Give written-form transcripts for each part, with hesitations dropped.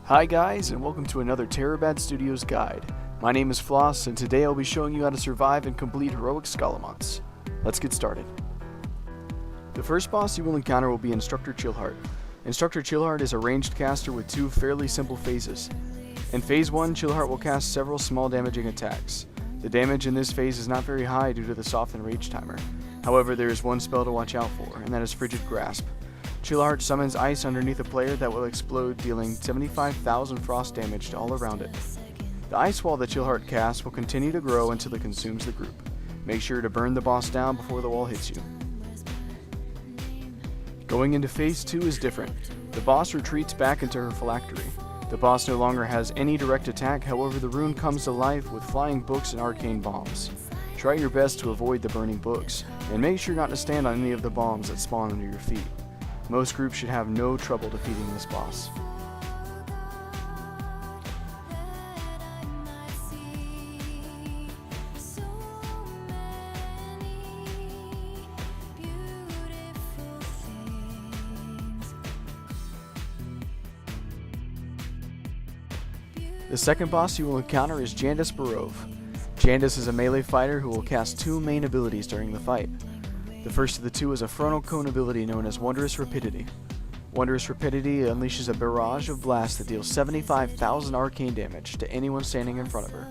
Hi guys, and welcome to another Terrabad Studios guide. My name is Floss, and today I'll be showing you how to survive and complete heroic Scholomance. Let's get started. The first boss you will encounter will be Instructor Chillheart. Instructor Chillheart is a ranged caster with two fairly simple phases. In phase 1, Chillheart will cast several small damaging attacks. The damage in this phase is not very high due to the softened rage timer. However, there is one spell to watch out for, and that is Frigid Grasp. Chillheart summons ice underneath a player that will explode, dealing 75,000 frost damage to all around it. The ice wall that Chillheart casts will continue to grow until it consumes the group. Make sure to burn the boss down before the wall hits you. Going into phase 2 is different. The boss retreats back into her phylactery. The boss no longer has any direct attack, however the rune comes to life with flying books and arcane bombs. Try your best to avoid the burning books, and make sure not to stand on any of the bombs that spawn under your feet. Most groups should have no trouble defeating this boss. The second boss you will encounter is Jandis Barov. Jandis is a melee fighter who will cast two main abilities during the fight. The first of the two is a frontal cone ability known as Wondrous Rapidity. Wondrous Rapidity unleashes a barrage of blasts that deals 75,000 arcane damage to anyone standing in front of her.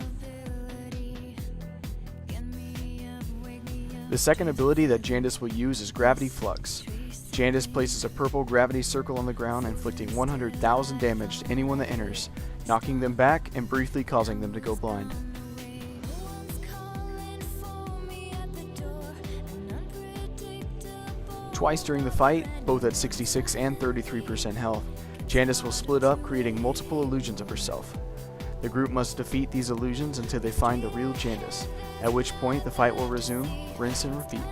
The second ability that Jandis will use is Gravity Flux. Jandis places a purple gravity circle on the ground, inflicting 100,000 damage to anyone that enters, knocking them back and briefly causing them to go blind. Twice during the fight, both at 66 and 33% health, Jandis will split up, creating multiple illusions of herself. The group must defeat these illusions until they find the real Jandis, at which point the fight will resume, rinse and repeat.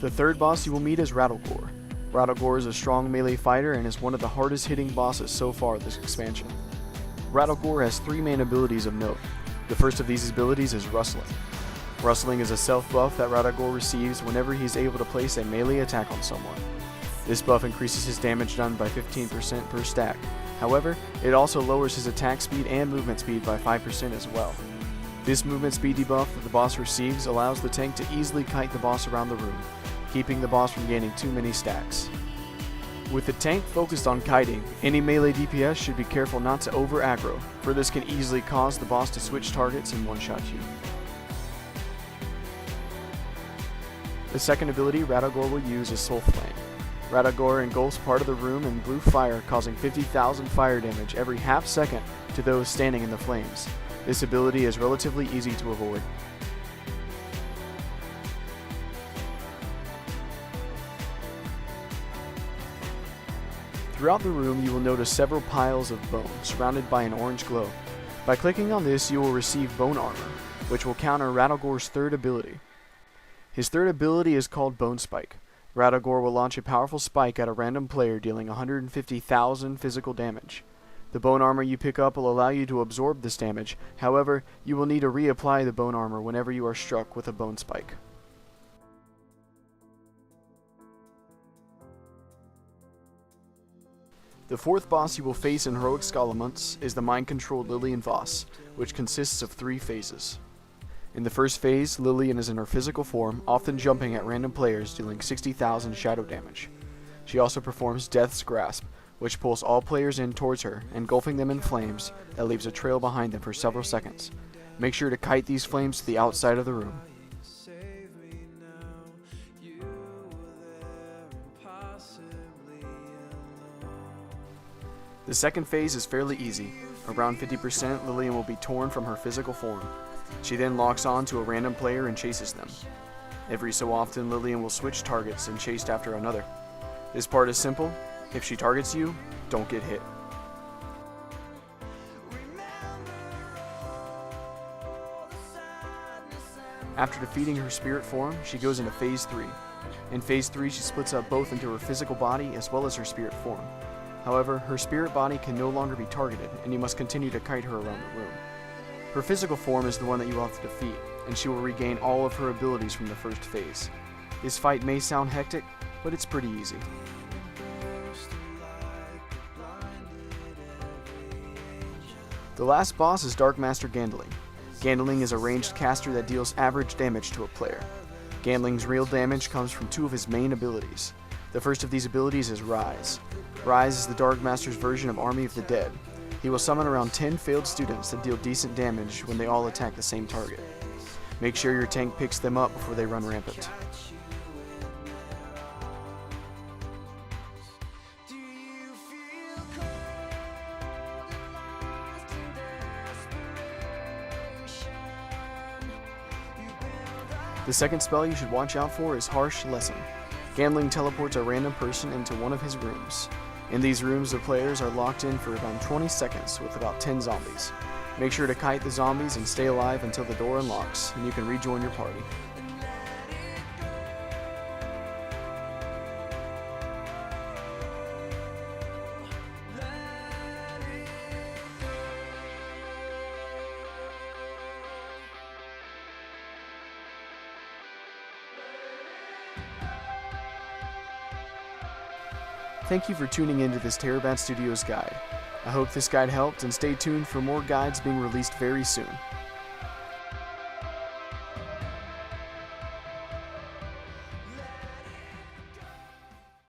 The third boss you will meet is Rattlegore. Rattlegore is a strong melee fighter and is one of the hardest hitting bosses so far this expansion. Rattlegore has three main abilities of note. The first of these abilities is Rustling. Rustling is a self buff that Rattlegore receives whenever he is able to place a melee attack on someone. This buff increases his damage done by 15% per stack. However, it also lowers his attack speed and movement speed by 5% as well. This movement speed debuff that the boss receives allows the tank to easily kite the boss around the room, keeping the boss from gaining too many stacks. With the tank focused on kiting, any melee DPS should be careful not to over aggro, for this can easily cause the boss to switch targets and one-shot you. The second ability Rattlegore will use is Soul Flame. Rattlegore engulfs part of the room in blue fire, causing 50,000 fire damage every half second to those standing in the flames. This ability is relatively easy to avoid. Throughout the room, you will notice several piles of bone surrounded by an orange glow. By clicking on this, you will receive Bone Armor, which will counter Rattlegore's third ability. His third ability is called Bone Spike. Rattlegore will launch a powerful spike at a random player, dealing 150,000 physical damage. The Bone Armor you pick up will allow you to absorb this damage, however, you will need to reapply the Bone Armor whenever you are struck with a Bone Spike. The fourth boss you will face in Heroic Scholomance is the mind-controlled Lillian Voss, which consists of three phases. In the first phase, Lillian is in her physical form, often jumping at random players, dealing 60,000 shadow damage. She also performs Death's Grasp, which pulls all players in towards her, engulfing them in flames that leaves a trail behind them for several seconds. Make sure to kite these flames to the outside of the room. The second phase is fairly easy. Around 50%, Lillian will be torn from her physical form. She then locks on to a random player and chases them. Every so often, Lillian will switch targets and chase after another. This part is simple. If she targets you, don't get hit. After defeating her spirit form, she goes into Phase 3. In Phase 3, she splits up both into her physical body as well as her spirit form. However, her spirit body can no longer be targeted, and you must continue to kite her around the room. Her physical form is the one that you will have to defeat, and she will regain all of her abilities from the first phase. This fight may sound hectic, but it's pretty easy. The last boss is Dark Master Gandling. Gandling is a ranged caster that deals average damage to a player. Gandling's real damage comes from two of his main abilities. The first of these abilities is Rise. Rise is the Dark Master's version of Army of the Dead. He will summon around 10 failed students that deal decent damage when they all attack the same target. Make sure your tank picks them up before they run rampant. The second spell you should watch out for is Harsh Lesson. Gandling teleports a random person into one of his rooms. In these rooms, the players are locked in for around 20 seconds with about 10 zombies. Make sure to kite the zombies and stay alive until the door unlocks, and you can rejoin your party. Thank you for tuning into this Terrabad Studios guide. I hope this guide helped, and stay tuned for more guides being released very soon.